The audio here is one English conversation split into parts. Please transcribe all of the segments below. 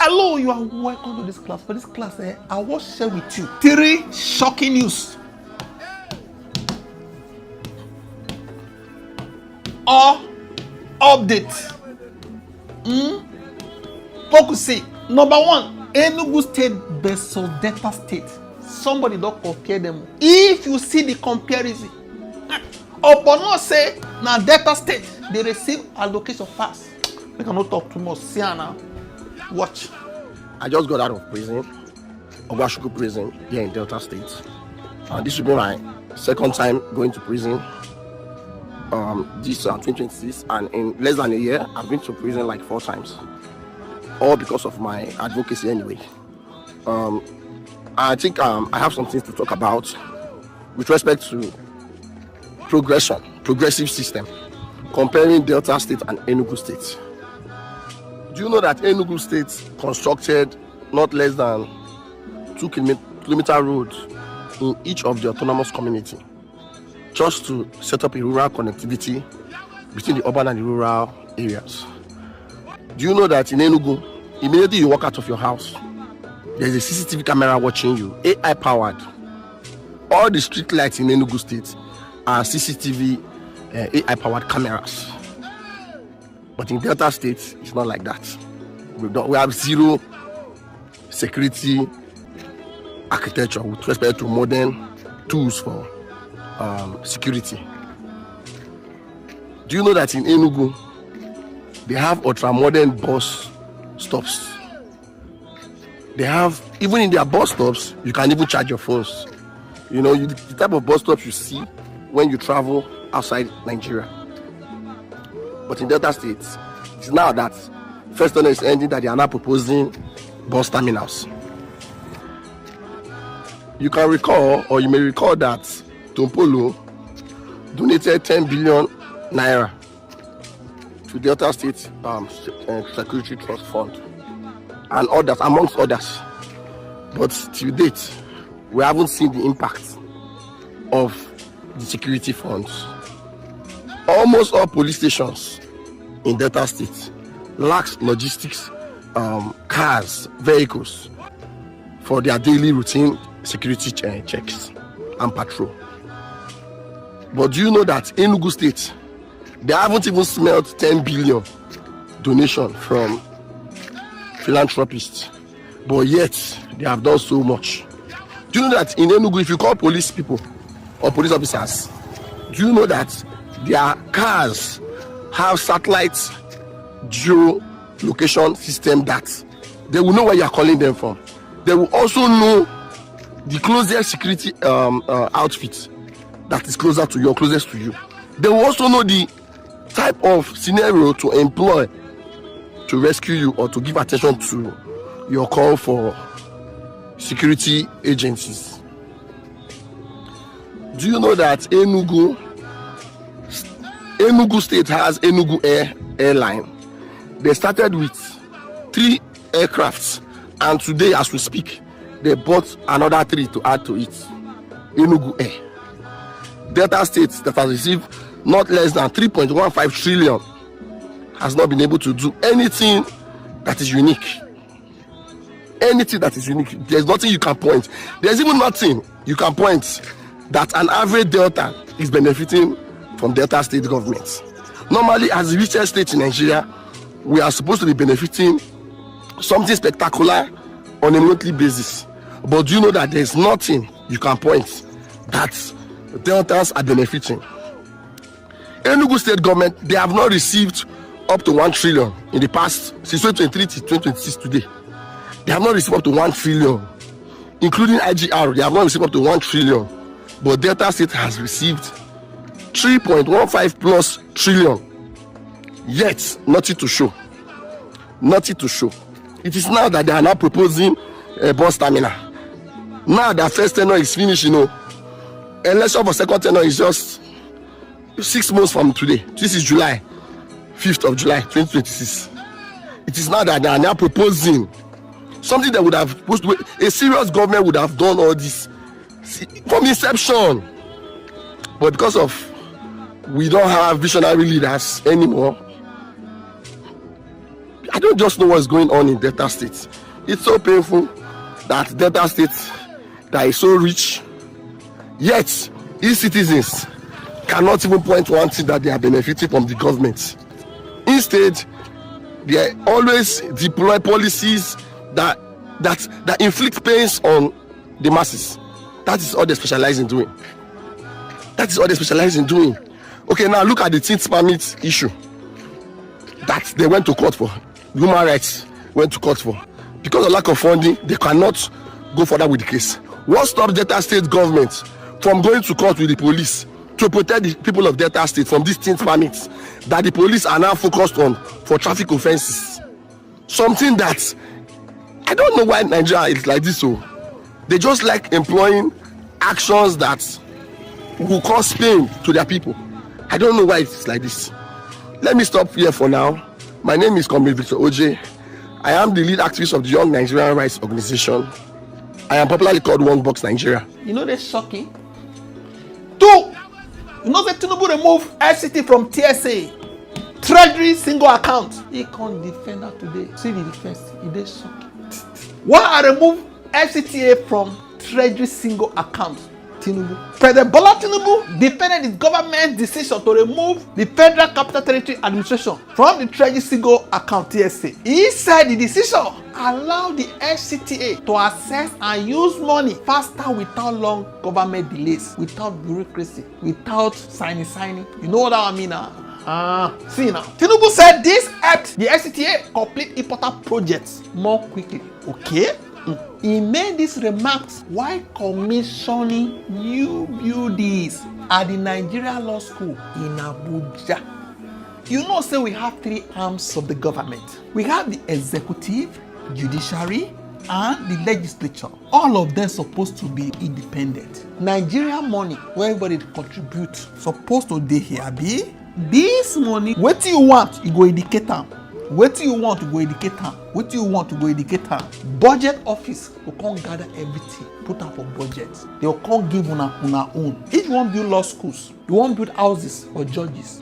Hello, you are welcome to this class. For this class, I will share with you 3 shocking news or updates. Focus. Number 1, Enugu State versus Delta State. Somebody don't compare them. If you see the comparison, Obono say now Delta State they receive allocation fast. We cannot talk too much. See now. Watch. I just got out of prison, Ogbashuku prison here in Delta State. This will be my second time going to prison. This 2026, and in less than a year, I've been to prison like 4 times. All because of my advocacy anyway. I think I have some things to talk about with respect to progressive system, comparing Delta State and Enugu State. Do you know that Enugu State constructed not less than 2 kilometer roads in each of the autonomous community just to set up a rural connectivity between the urban and the rural areas? Do you know that in Enugu, immediately you walk out of your house, there's a CCTV camera watching you, AI powered. All the street lights in Enugu State are CCTV AI powered cameras. But in Delta State, it's not like that. We have zero security architecture with respect to modern tools for security. Do you know that in Enugu, they have ultra-modern bus stops? They have, even in their bus stops, you can even charge your phones. You know, the type of bus stops you see when you travel outside Nigeria. But in Delta State, it's now that first turn is ending that they are now proposing bus terminals. You can recall, or you may recall that Tompolo donated 10 billion naira to Delta State Security Trust Fund and others, amongst others. But till date, we haven't seen the impact of the security funds. Almost all police stations in Delta State lacks logistics, cars, vehicles for their daily routine security checks and patrol. But do you know that Enugu State, they haven't even smelled 10 billion donation from philanthropists, but yet they have done so much. Do you know that in Enugu, if you call police people or police officers, do you know that their cars have satellite geolocation system that they will know where you are calling them from? They will also know the closest security outfit that is closer to you or closest to you. They will also know the type of scenario to employ to rescue you or to give attention to your call for security agencies. Do you know that Enugu State has Enugu Airline? They started with 3 aircrafts, and today as we speak, they bought another 3 to add to it. Enugu Air. Delta State, that has received not less than 3.15 trillion, has not been able to do anything that is unique. Anything that is unique. There's nothing you can point. There's even nothing you can point that an average Delta is benefiting from Delta State government. Normally, as the richest state in Nigeria, we are supposed to be benefiting something spectacular on a monthly basis. But do you know that there's nothing you can point that Deltas are benefiting? Enugu State government, they have not received up to 1 trillion in the past, since 2023 to 2026 today. They have not received up to 1 trillion, including IGR. They have not received up to 1 trillion. But Delta State has received 3.15 plus trillion. Yet, nothing to show. Nothing to show. It is now that they are now proposing a bus terminal. Now their first tenure is finished, election for second tenure is just 6 months from today. This is July, 5th of July, 2026. It is now that they are now proposing something that would have a serious government would have done all this from inception. But because of we don't have visionary leaders anymore, I don't just know what's going on in Delta State. It's so painful that Delta State that is so rich, yet its citizens cannot even point one thing that they are benefiting from the government. Instead, they always deploy policies that inflict pains on the masses. That is all they specialize in doing. Okay, now look at the teens permit issue that they went to court for. Human rights went to court for. Because of lack of funding, they cannot go further with the case. What stops Delta State government from going to court with the police to protect the people of Delta State from these teens permits that the police are now focused on for traffic offenses? Something that I don't know why Nigeria is like this. So they just like employing actions that will cause pain to their people. I don't know why it's like this. Let me stop here for now. My name is Comrade Victor Oje. I am the lead activist of the Young Nigerian Rights Organization. I am popularly called One Box Nigeria. You know that's shocking. 2, you know that Tinubu remove FCT from TSA, Treasury single account. He can't defend that today. See the defense, it is shocking. Why I remove FCTA from Treasury single account? Tinubu. President Bola Tinubu defended his government's decision to remove the Federal Capital Territory Administration from the Treasury single account TSA. He said the decision allowed the FCTA to access and use money faster without long government delays, without bureaucracy, without signing. You know what that mean now? See now. Tinubu said this helped the FCTA complete important projects more quickly. Okay? He made these remarks while commissioning new buildings at the Nigeria Law School in Abuja. You know, say we have 3 arms of the government. We have the executive, judiciary, and the legislature. All of them supposed to be independent. Nigeria money, where everybody contribute, supposed to dey here, be this money. What you want, you go indicate am. Wetin you want to go indicate am. Wetin you want to go indicate am. Budget office go come gather everything, put am for budget. They go come give una own. If you wan build law schools, you wan build houses for judges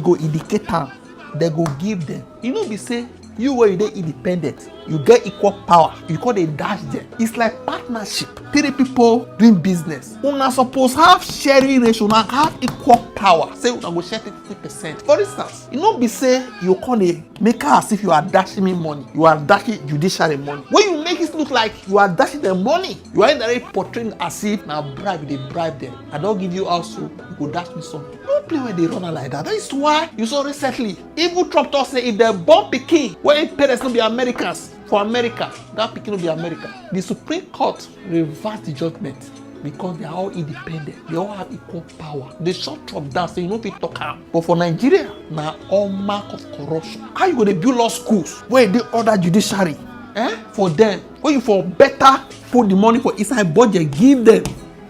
go indicate am. They go give them. You know be say you wey you dey independent, you get equal power, you come dey dash them. It's like partnership. 3 people doing business. Una suppose have sharing ratio, una have equal power. Say una go share 50%. For instance, you know be say you come dey make am as if you are dashing me money, you are dashing judiciary money. When you make it look like you are dashing them money, you are indirectly portraying as if na bribe, you dey bribe them. I don give you also, you go dash me something. No play when they run am like that. That is why you saw recently even Trump talk say if dem born pikin wey parents no be Americans for America, that pikin no be America. The Supreme Court reversed the judgment because they are all independent. They all have equal power. They shut Trump down say you no fit talk am. But for Nigeria, na all mark of corruption. How you go dey build law schools where dey order judiciary for them, when you for better put the money for inside budget, give them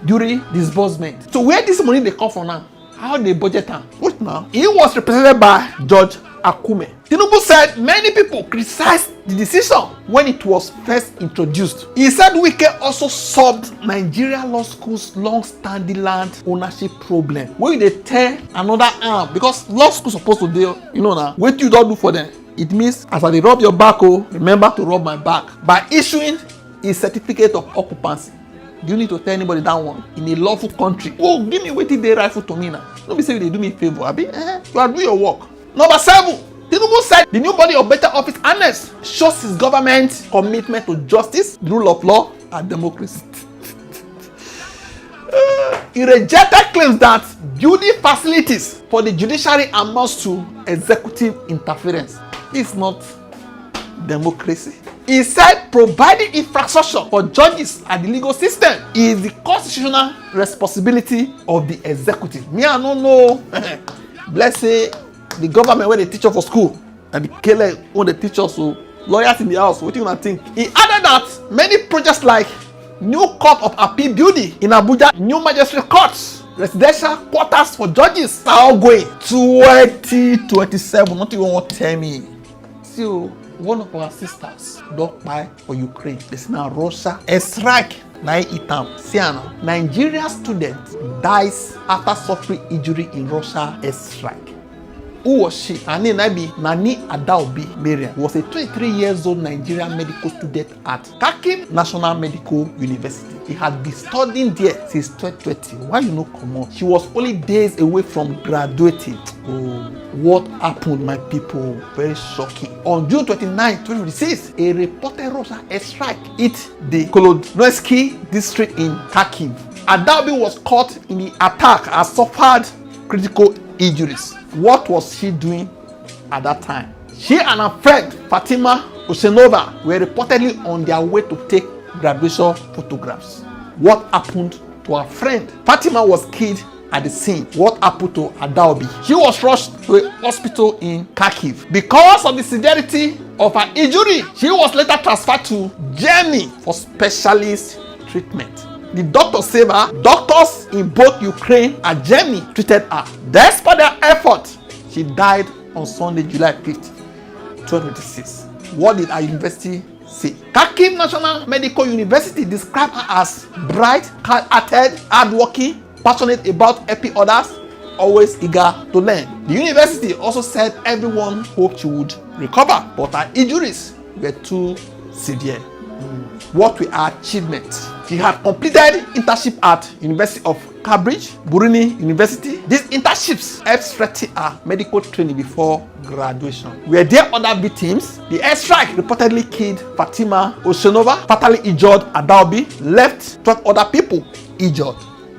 during disbursement. So where this money dey come from now? How they budget am? Wait now. He was represented by Judge Akume. Tinubu said many people criticized the decision when it was first introduced. He said Wike also solved Nigeria Law School's long-standing land ownership problem. When they tear another arm, because law school supposed to do, you know now, what you don't do for them, it means as I dey rub your back, remember to rub my back by issuing a certificate of occupancy. Do you need to tell anybody that one in a lawful country? Oh, give me wetin dey rightful to me now. Don't be saying they do me a favor, abi? You are doing your work. Number 7, Tinubu said the new body of better office annex shows his government's commitment to justice, the rule of law, and democracy. He rejected claims that building facilities for the judiciary amounts to executive interference. It's not democracy. He said providing infrastructure for judges and the legal system is the constitutional responsibility of the executive. Me, I don't know. Let's say the government where they teach us for school and the kele when they teach us, so lawyers in the house, what do you think? He added that many projects like new court of appeal building in Abuja, new magistrate courts, residential quarters for judges are all going 2027. Not even want to tell me. So one of our sisters don kpai for Ukraine. It's now Russia. A strike na eat am. See now, Nigeria student dies after suffering injury in Russia. A strike. Who was she? Her name might be Nani Adaobi Mariam. Was a 23 years old Nigerian medical student at Kakim National Medical University. He had been studying there since 2020. Why you no come on? She was only days away from graduating. Oh, what happened, my people? Very shocking. On June 29, 2026, a reported Russia airstrike hit the Kolodnoysky district in Kharkiv. Adaobi was caught in the attack and suffered critical injuries. What was she doing at that time? She and her friend Fatima Osenova were reportedly on their way to take graduation photographs. What happened to her friend? Fatima was killed at the scene. What happened to Adaobi? She was rushed to a hospital in Kharkiv. Because of the severity of her injury, she was later transferred to Germany for specialist treatment. The doctors saved her. Doctors in both Ukraine and Germany treated her. Despite their effort, she died on Sunday, July 5th, 2026. What did our university say? Kharkiv National Medical University described her as bright, hard-hearted, hardworking, passionate about helping others, always eager to learn. The university also said everyone hoped she would recover, but her injuries were too severe. What were her achievements? She had completed internship at University of Cambridge, Brunel University. These internships helped strengthen her medical training before graduation. Were there other victims? The airstrike reportedly killed Fatima Osenova, fatally injured Adaobi, left 12 other people injured.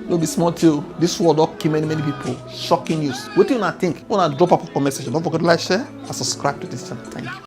No be small too. This world don kill many people. Shocking news. Wetin una think? Una drop up a comment section. Don't forget to like, share, and subscribe to this channel. Thank you.